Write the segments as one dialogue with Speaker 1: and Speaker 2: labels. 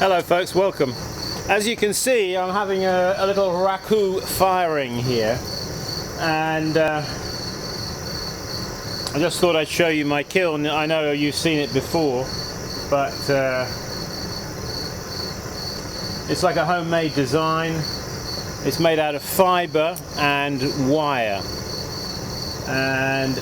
Speaker 1: Hello folks, welcome. As you can see, I'm having a little Raku firing here, and I just thought I'd show you my kiln. I know you've seen it before, but it's like a homemade design. It's made out of fibre and wire, and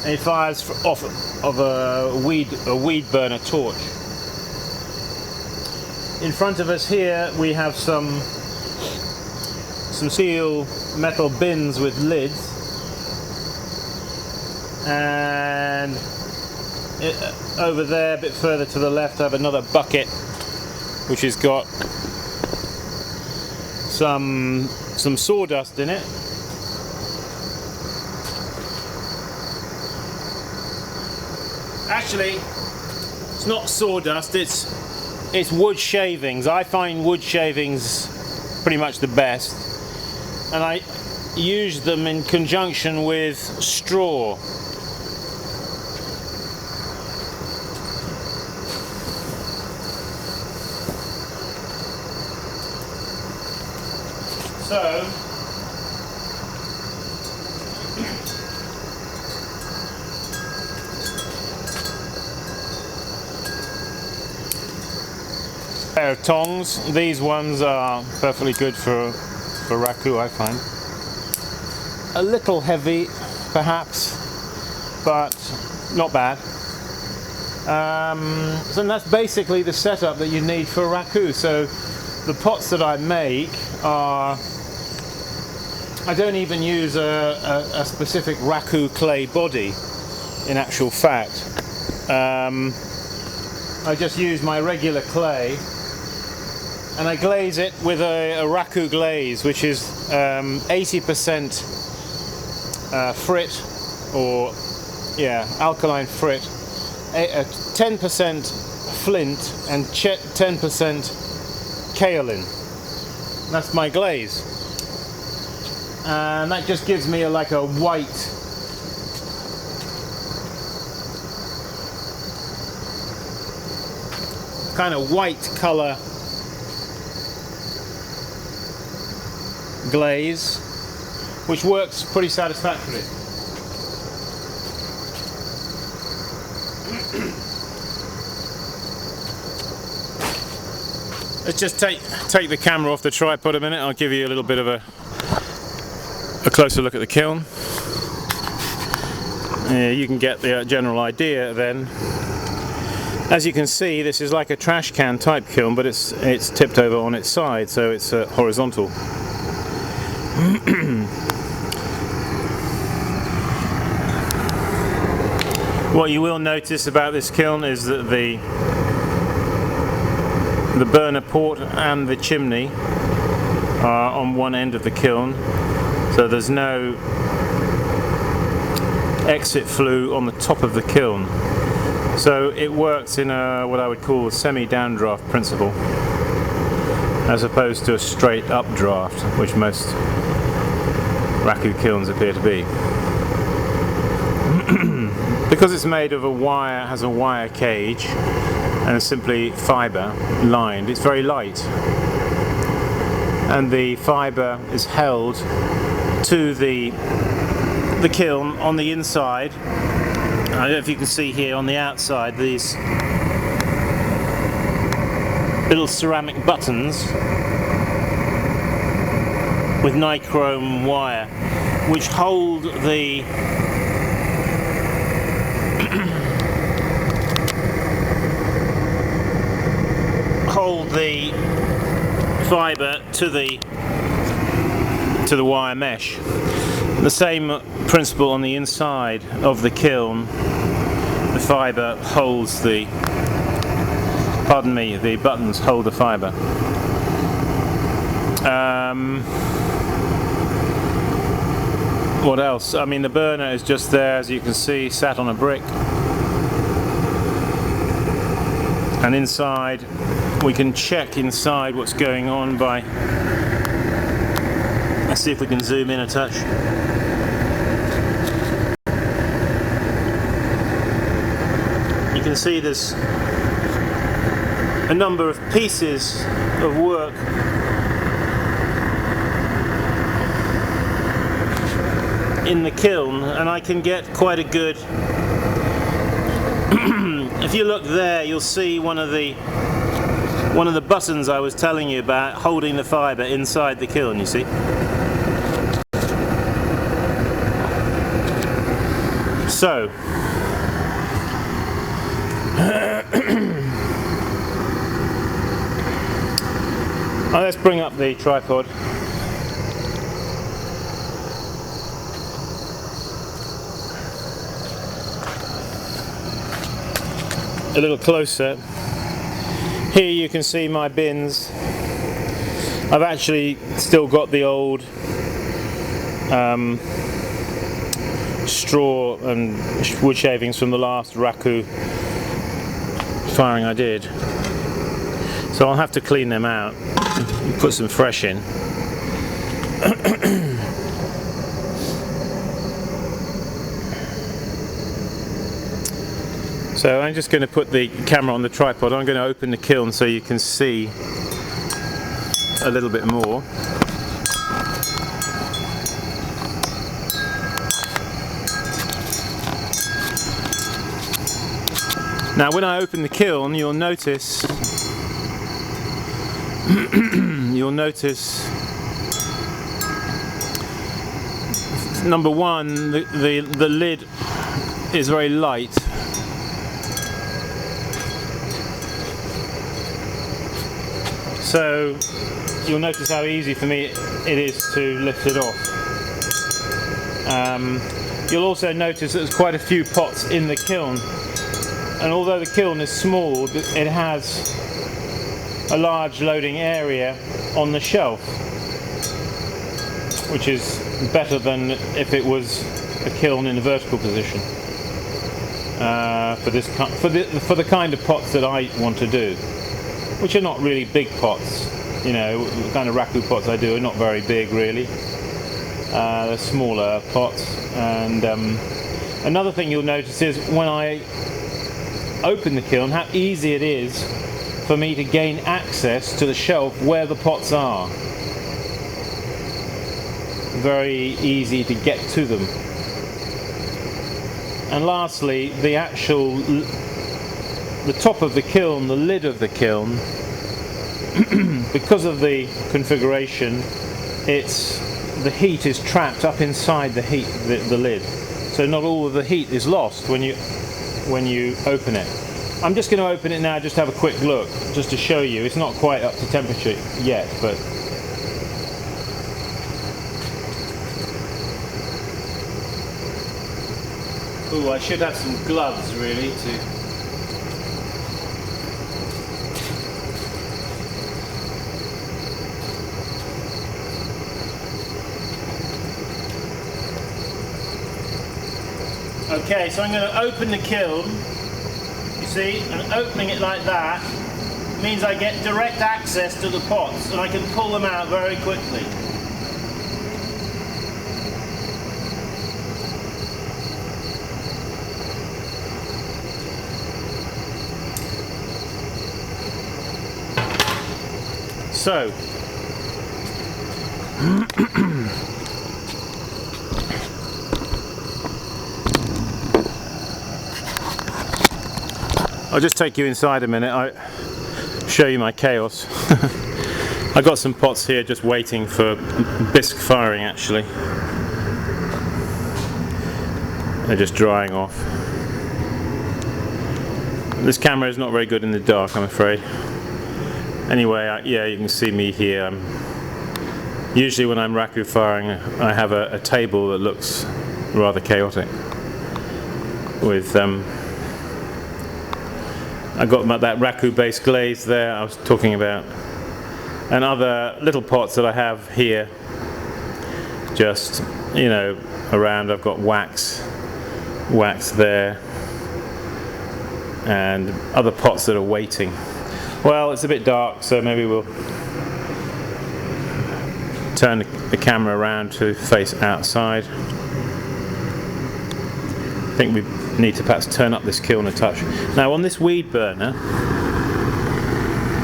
Speaker 1: it fires off of a weed burner torch. In front of us here we have some steel metal bins with lids, and over there a bit further to the left I have another bucket which has got some sawdust in it. Actually, it's not sawdust, it's wood shavings. I find wood shavings pretty much the best, and I use them in conjunction with straw. So pair of tongs. These ones are perfectly good for Raku, I find. A little heavy perhaps, but not bad. So that's basically the setup that you need for Raku. So the pots that I make are, I don't even use a specific Raku clay body in actual fact. I just use my regular clay, and I glaze it with a Raku glaze, which is 80% frit, or alkaline frit, 10% flint, and 10% kaolin. That's my glaze, and that just gives me like a white kind of white color glaze, which works pretty satisfactorily. Let's just take the camera off the tripod a minute. I'll give you a little bit of a closer look at the kiln. You can get the general idea then. As you can see, this is like a trash can type kiln, but it's tipped over on its side, so it's horizontal. What you will notice about this kiln is that the burner port and the chimney are on one end of the kiln, so there's no exit flue on the top of the kiln. So it works in what I would call a semi-downdraft principle, as opposed to a straight updraft, which most Raku kilns appear to be. Because it's made of has a wire cage and is simply fibre lined, it's very light, and the fibre is held to the kiln on the inside. I don't know if you can see here on the outside these little ceramic buttons with nichrome wire, which hold the fibre to the wire mesh. The same principle on the inside of the kiln. The fibre holds the buttons hold the fibre. What else? I mean, the burner is just there, as you can see, sat on a brick. And inside, we can check inside what's going on by, let's see if we can zoom in a touch. You can see there's a number of pieces of work in the kiln, and I can get quite a good if you look there, you'll see one of the buttons I was telling you about holding the fibre inside the kiln, you see. So let's bring up the tripod. A little closer. Here you can see my bins. I've actually still got the old straw and wood shavings from the last Raku firing I did. So I'll have to clean them out and put some fresh in. So I'm just going to put the camera on the tripod. I'm going to open the kiln so you can see a little bit more. Now when I open the kiln, you'll notice number one, the lid is very light. So you'll notice how easy for me it is to lift it off. You'll also notice that there's quite a few pots in the kiln, and although the kiln is small, it has a large loading area on the shelf, which is better than if it was a kiln in a vertical position for the kind of pots that I want to do, which are not really big pots. You know, the kind of Raku pots I do are not very big really. They're smaller pots. And another thing you'll notice is when I open the kiln, how easy it is for me to gain access to the shelf where the pots are. Very easy to get to them. And lastly, the top of the kiln, the lid of the kiln, because of the configuration, the heat is trapped up inside the lid. So not all of the heat is lost when you open it. I'm just going to open it now, just have a quick look, just to show you. It's not quite up to temperature yet, but ooh, I should have some gloves really to. Okay, so I'm going to open the kiln, you see, and opening it like that means I get direct access to the pots and I can pull them out very quickly. So, I'll just take you inside a minute. I'll show you my chaos. I've got some pots here just waiting for bisque firing actually. They're just drying off. This camera is not very good in the dark, I'm afraid. Anyway, yeah, you can see me here. Usually when I'm Raku firing, I have a table that looks rather chaotic with I've got that Raku based glaze there I was talking about, and other little pots that I have here just, you know, around. I've got wax there, and other pots that are waiting. Well, it's a bit dark, so maybe we'll turn the camera around to face outside. I think we need to perhaps turn up this kiln a touch. Now on this weed burner,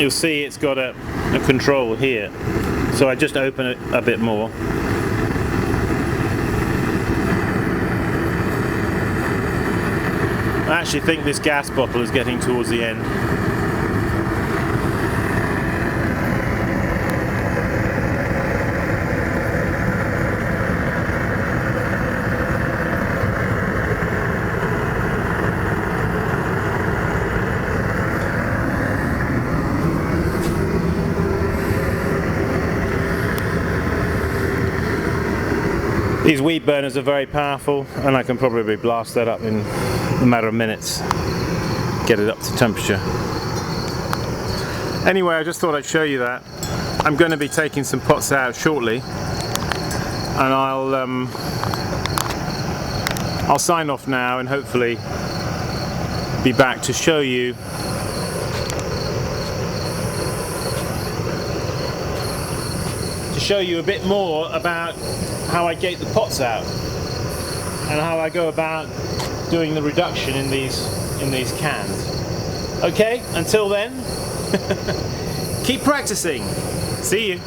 Speaker 1: you'll see it's got a control here. So I just open it a bit more. I actually think this gas bottle is getting towards the end. These weed burners are very powerful, and I can probably blast that up in a matter of minutes, get it up to temperature. Anyway, I just thought I'd show you that. I'm going to be taking some pots out shortly, and I'll sign off now and hopefully be back to show you a bit more about how I gate the pots out and how I go about doing the reduction in these cans. Okay, until then, keep practicing. See you.